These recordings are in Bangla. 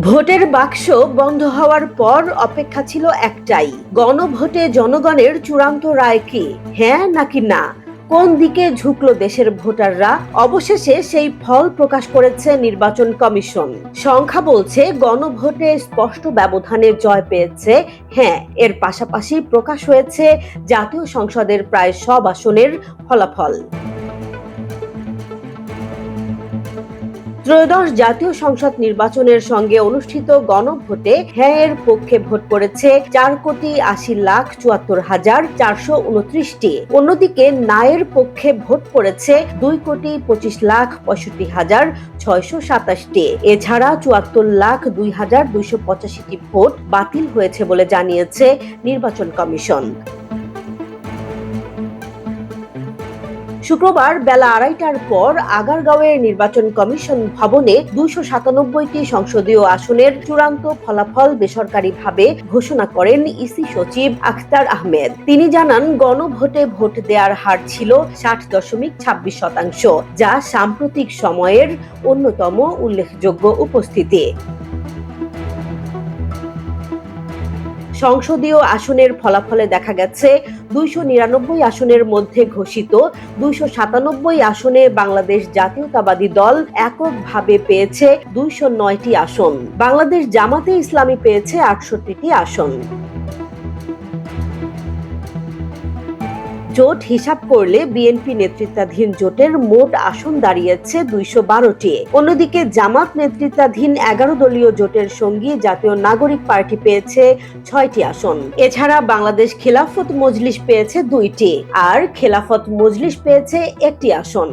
ভোটের বাক্স বন্ধ হওয়ার পর অপেক্ষা ছিল একটাই, গণভোটে জনগণের চূড়ান্ত রায় কি হ্যাঁ নাকি না। কোন দিকে ঝুঁকলো দেশের ভোটাররা? অবশেষে সেই ফল প্রকাশ করেছে নির্বাচন কমিশন। সংখ্যা বলছে গণভোটে স্পষ্ট ব্যবধানে জয় পেয়েছে হ্যাঁ। এর পাশাপাশি প্রকাশ হয়েছে জাতীয় সংসদের প্রায় সব আসনের ফলাফল। ত্রয়োদশ জাতীয় সংসদ নির্বাচনের সঙ্গে অনুষ্ঠিত গণভোটে হ্যাঁ এর পক্ষে ভোট পড়েছে 4,80,74,429টি। অন্যদিকে না এর পক্ষে ভোট পড়েছে 2,25,65,627টি। এছাড়া 74,02,285টি ভোট বাতিল হয়েছে বলে জানিয়েছে নির্বাচন কমিশন। শুক্রবার বেলা 2:30টার পর আগারগাঁওয়ের নির্বাচন কমিশন ভবনে 297টি সংসদীয় আসনের চূড়ান্ত ফলাফল বেসরকারিভাবে ঘোষণা করেন ইসি সচিব আখতার আহমেদ। তিনি জানান, গণভোটে ভোট দেওয়ার হার ছিল 60.26%, যা সাম্প্রতিক সময়ের অন্যতম উল্লেখযোগ্য উপস্থিতি। সংসদীয় আসনের ফলাফলে দেখা গেছে 299 আসনের মধ্যে ঘোষিত 297 আসনে বাংলাদেশ জাতীয়তাবাদী দল এককভাবে পেয়েছে 209টি আসন। বাংলাদেশ জামাতে ইসলামী পেয়েছে 68টি আসন। জোট হিসাব করলে বিএনপি নেতৃত্বাধীন জোটের মোট আসন দাঁড়িয়েছে 212টি। অন্যদিকে জামাত নেতৃত্বাধীন 11 দলীয় জোটের সঙ্গী জাতীয় নাগরিক পার্টি পেয়েছে 6টি আসন। এছাড়া বাংলাদেশ খেলাফত মজলিস পেয়েছে 2টি, আর খেলাফত মজলিস পেয়েছে 1টি আসন।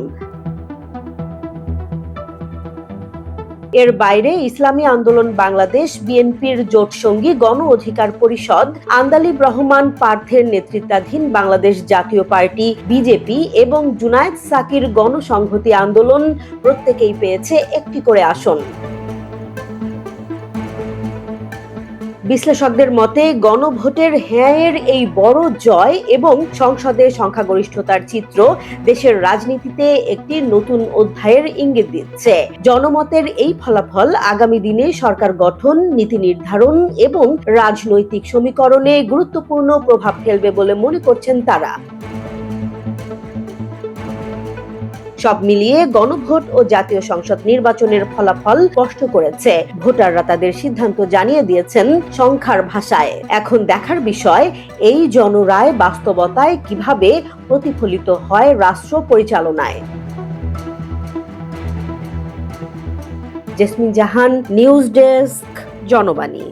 এর বাইরে ইসলামী আন্দোলন বাংলাদেশ, বিএনপির জোট সঙ্গী গণ অধিকার পরিষদ, আন্দালিব রহমান পার্থের নেতৃত্বাধীন বাংলাদেশ জাতীয় পার্টি বিজেপি এবং জুনায়েদ সাকির গণসংহতি আন্দোলন প্রত্যেকেই পেয়েছে 1টি করে আসন। বিশ্লেষকদের মতে গণভোটের হ্যাঁ এর এই বড় জয় এবং সংসদে সংখ্যাগরিষ্ঠতার চিত্র দেশের রাজনীতিতে একটি নতুন অধ্যায়ের ইঙ্গিত দিচ্ছে। জনমতের এই ফলাফল আগামী দিনে সরকার গঠন, নীতি নির্ধারণ এবং রাজনৈতিক সমীকরণে গুরুত্বপূর্ণ প্রভাব ফেলবে বলে মনে করছেন তারা। সব মিলিয়ে গণভোট ও জাতীয় সংসদ নির্বাচনের ফলাফল স্পষ্ট করেছে। ভোটাররা তাদের সিদ্ধান্ত জানিয়ে দিয়েছেন সংখ্যার ভাষায়। এখন দেখার বিষয়, এই জনরায় বাস্তবতায় কিভাবে প্রতিফলিত হয় রাষ্ট্র পরিচালনায়। জেসমিন জাহান, নিউজ ডেস্ক, জনবাণী।